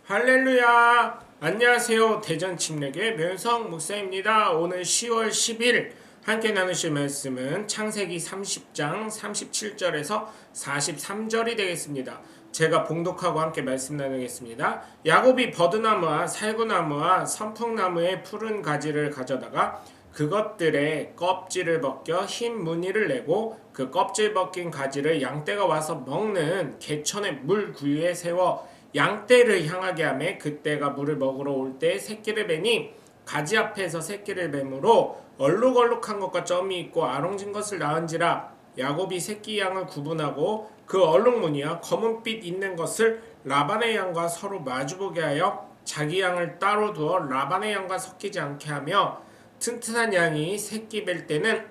할렐루야! 안녕하세요. 대전 침례교회 면성 목사입니다. 오늘 10월 10일 함께 나누실 말씀은 창세기 30장 37절에서 43절이 되겠습니다. 제가 봉독하고 함께 말씀 나누겠습니다. 야곱이 버드나무와 살구나무와 선풍나무의 푸른 가지를 가져다가 그것들의 껍질을 벗겨 흰 무늬를 내고 그 껍질 벗긴 가지를 양떼가 와서 먹는 개천의 물 구유에 세워 양떼를 향하게 하매 그때가 물을 먹으러 올 때 새끼를 베니 가지 앞에서 새끼를 뱀으로 얼룩얼룩한 것과 점이 있고 아롱진 것을 낳은지라. 야곱이 새끼 양을 구분하고 그 얼룩무늬와 검은빛 있는 것을 라반의 양과 서로 마주보게 하여 자기 양을 따로 두어 라반의 양과 섞이지 않게 하며 튼튼한 양이 새끼 뵐 때는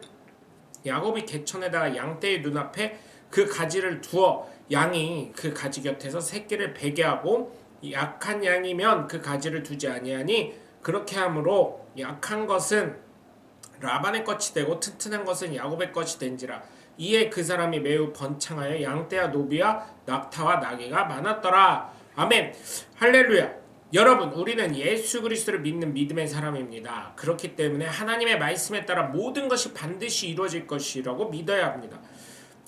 야곱이 개천에다가 양떼의 눈앞에 그 가지를 두어 양이 그 가지 곁에서 새끼를 베게 하고 약한 양이면 그 가지를 두지 아니하니 그렇게 함으로 약한 것은 라반의 것이 되고 튼튼한 것은 야곱의 것이 된지라. 이에 그 사람이 매우 번창하여 양떼와 노비와 낙타와 나귀가 많았더라. 아멘. 할렐루야. 여러분, 우리는 예수 그리스도를 믿는 믿음의 사람입니다. 그렇기 때문에 하나님의 말씀에 따라 모든 것이 반드시 이루어질 것이라고 믿어야 합니다.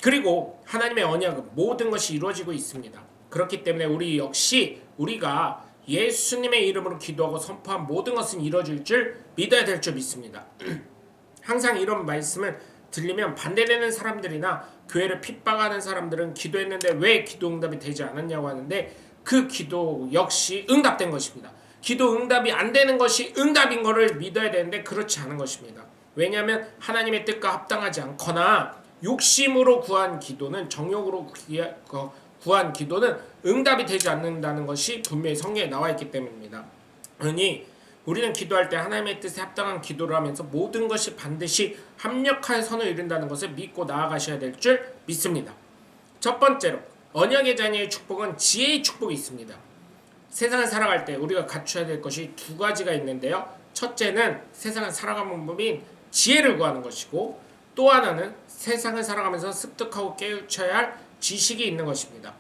그리고 하나님의 언약은 모든 것이 이루어지고 있습니다. 그렇기 때문에 우리 역시 우리가 예수님의 이름으로 기도하고 선포한 모든 것은 이루어질 줄 믿어야 될 줄 믿습니다. 항상 이런 말씀을 들리면 반대되는 사람들이나 교회를 핍박하는 사람들은 기도했는데 왜 기도 응답이 되지 않았냐고 하는데 그 기도 역시 응답된 것입니다. 기도 응답이 안 되는 것이 응답인 것을 믿어야 되는데 그렇지 않은 것입니다. 왜냐하면 하나님의 뜻과 합당하지 않거나 욕심으로 구한 기도는 정욕으로 구한 기도는 응답이 되지 않는다는 것이 분명히 성경에 나와 있기 때문입니다. 그러니 우리는 기도할 때 하나님의 뜻에 합당한 기도를 하면서 모든 것이 반드시 합력하여 선을 이룬다는 것을 믿고 나아가셔야 될 줄 믿습니다. 첫 번째로 언약의 자녀의 축복은 지혜의 축복이 있습니다. 세상을 살아갈 때 우리가 갖춰야 될 것이 두 가지가 있는데요. 첫째는 세상을 살아가는 법인 지혜를 구하는 것이고 또 하나는 세상을 살아가면서 습득하고 깨우쳐야 할 지식이 있는 것입니다.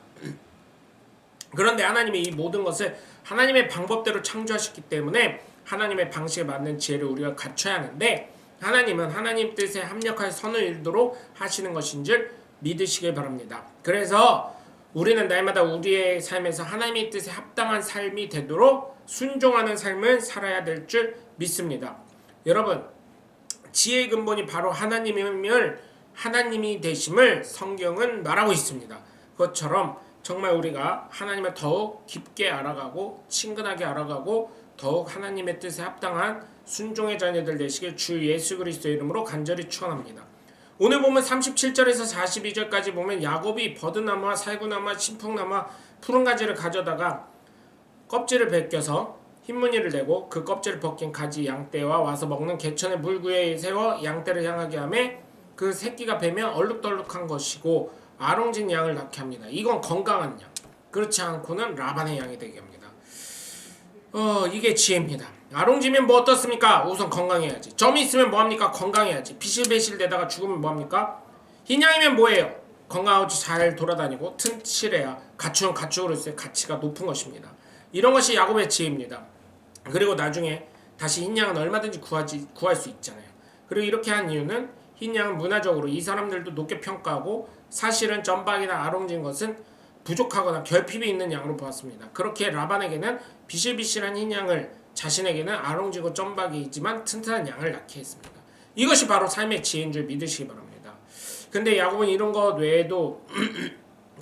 그런데 하나님이 이 모든 것을 하나님의 방법대로 창조하셨기 때문에 하나님의 방식에 맞는 지혜를 우리가 갖춰야 하는데 하나님은 하나님 뜻에 합력하여 선을 이루도록 하시는 것인 줄 믿으시길 바랍니다. 그래서 우리는 날마다 우리의 삶에서 하나님의 뜻에 합당한 삶이 되도록 순종하는 삶을 살아야 될 줄 믿습니다. 여러분, 지혜의 근본이 바로 하나님이 되심을 성경은 말하고 있습니다. 그것처럼 정말 우리가 하나님을 더욱 깊게 알아가고 친근하게 알아가고 더욱 하나님의 뜻에 합당한 순종의 자녀들 되시길 주 예수 그리스도의 이름으로 간절히 축원합니다. 오늘 보면 37절에서 42절까지 보면 야곱이 버드나무와 살구나무와 신풍나무와 푸른 가지를 가져다가 껍질을 벗겨서 흰무늬를 내고 그 껍질을 벗긴 가지 양떼와 와서 먹는 개천의 물구에 세워 양떼를 향하게 하매 그 새끼가 배면 얼룩덜룩한 것이고 아롱진 양을 낳게 합니다. 이건 건강한 양. 그렇지 않고는 라반의 양이 되게 합니다. 이게 지혜입니다. 아롱지면 뭐 어떻습니까? 우선 건강해야지. 점이 있으면 뭐합니까? 건강해야지. 비실비실대다가 죽으면 뭐합니까? 흰 양이면 뭐예요? 건강하고 잘 돌아다니고 튼실해야 가축은 가축으로서의 가치가 높은 것입니다. 이런 것이 야곱의 지혜입니다. 그리고 나중에 다시 흰 양은 얼마든지 구할 수 있잖아요. 그리고 이렇게 한 이유는 흰 양은 문화적으로 이 사람들도 높게 평가하고 사실은 점박이나 아롱진 것은 부족하거나 결핍이 있는 양으로 보았습니다. 그렇게 라반에게는 비실비실한 흰 양을 자신에게는 아롱지고 점박이지만 튼튼한 양을 낳게 했습니다. 이것이 바로 삶의 지혜인 줄 믿으시기 바랍니다. 근데 야곱은 이런 것 외에도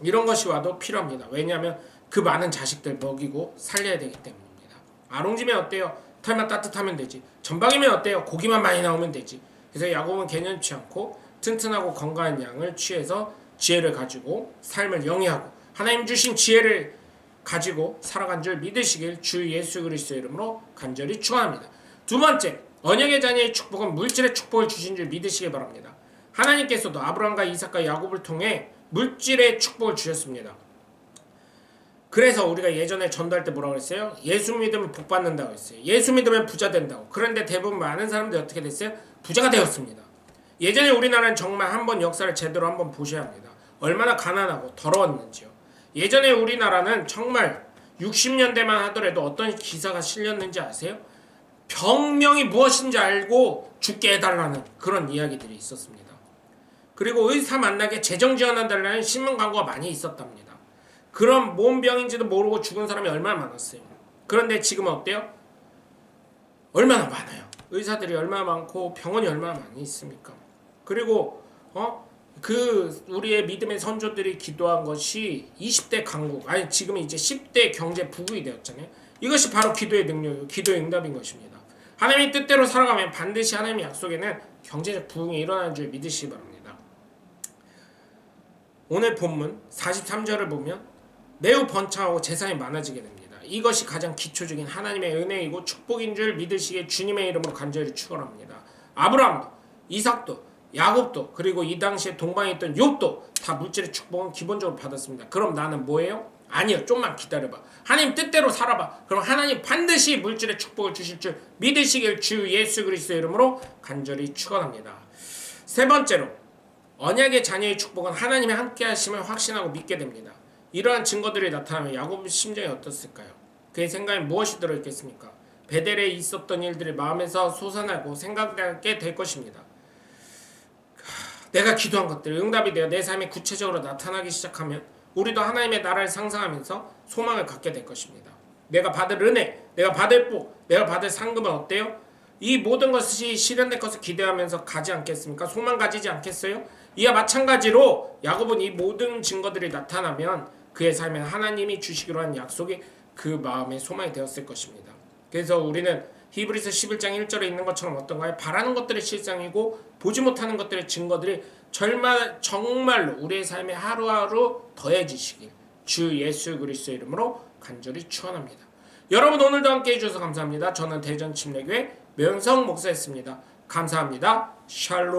이런 것이 와도 필요합니다. 왜냐하면 그 많은 자식들 먹이고 살려야 되기 때문입니다. 아롱지면 어때요? 털만 따뜻하면 되지. 점박이면 어때요? 고기만 많이 나오면 되지. 그래서 야곱은 개념치 않고 튼튼하고 건강한 양을 취해서 지혜를 가지고 삶을 영위하고 하나님 주신 지혜를 가지고 살아간 줄 믿으시길 주 예수 그리스도의 이름으로 간절히 축원합니다. 두 번째, 언약의 자녀의 축복은 물질의 축복을 주신 줄 믿으시기 바랍니다. 하나님께서도 아브라함과 이삭과 야곱을 통해 물질의 축복을 주셨습니다. 그래서 우리가 예전에 전도할 때 뭐라고 했어요? 예수 믿으면 복 받는다고 했어요. 예수 믿으면 부자 된다고. 그런데 대부분 많은 사람들이 어떻게 됐어요? 부자가 되었습니다. 예전에 우리나라는 정말 한번 역사를 제대로 한번 보셔야 합니다. 얼마나 가난하고 더러웠는지요. 예전에 우리나라는 정말 60년대만 하더라도 어떤 기사가 실렸는지 아세요? 병명이 무엇인지 알고 죽게 해달라는 그런 이야기들이 있었습니다. 그리고 의사 만나게 재정 지원해달라는 신문 광고가 많이 있었답니다. 그럼 뭔 병인지도 모르고 죽은 사람이 얼마나 많았어요. 그런데 지금은 어때요? 얼마나 많아요. 의사들이 얼마나 많고 병원이 얼마나 많이 있습니까? 그리고 우리의 믿음의 선조들이 기도한 것이 20대 강국, 아니 지금 이제 10대 경제 부국이 되었잖아요. 이것이 바로 기도의 능력이고 기도의 응답인 것입니다. 하나님의 뜻대로 살아가면 반드시 하나님의 약속에는 경제적 부흥이 일어나는 줄 믿으시기 바랍니다. 오늘 본문 43절을 보면 매우 번창하고 재산이 많아지게 됩니다. 이것이 가장 기초적인 하나님의 은혜이고 축복인 줄 믿으시기에 주님의 이름으로 간절히 축원합니다. 아브라함도, 이삭도, 야곱도, 그리고 이 당시에 동방에 있던 욥도 다 물질의 축복은 기본적으로 받았습니다. 그럼 나는 뭐예요? 아니요, 좀만 기다려봐. 하나님 뜻대로 살아봐. 그럼 하나님 반드시 물질의 축복을 주실 줄 믿으시길 주 예수 그리스도의 이름으로 간절히 축원합니다. 세 번째로, 언약의 자녀의 축복은 하나님의 함께 하심을 확신하고 믿게 됩니다. 이러한 증거들이 나타나면 야곱의 심정이 어떻을까요? 그의 생각에 무엇이 들어있겠습니까? 베델에 있었던 일들이 마음에서 솟아나고 생각나게 될 것입니다. 내가 기도한 것들이 응답이 되어 내 삶에 구체적으로 나타나기 시작하면 우리도 하나님의 나라를 상상하면서 소망을 갖게 될 것입니다. 내가 받을 은혜, 내가 받을 복, 내가 받을 상급은 어때요? 이 모든 것이 실현될 것을 기대하면서 가지 않겠습니까? 소망 가지지 않겠어요? 이와 마찬가지로 야곱은 이 모든 증거들이 나타나면 그의 삶에 하나님이 주시기로 한 약속이 그 마음의 소망이 되었을 것입니다. 그래서 우리는 히브리서 11장 1절에 있는 것처럼 어떤가요? 바라는 것들의 실상이고 보지 못하는 것들의 증거들이 정말로 우리의 삶에 하루하루 더해지시길 주 예수 그리스도의 이름으로 간절히 축원합니다. 여러분 오늘도 함께 해주셔서 감사합니다. 저는 대전침례교회 명성 목사였습니다. 감사합니다. 샬롬.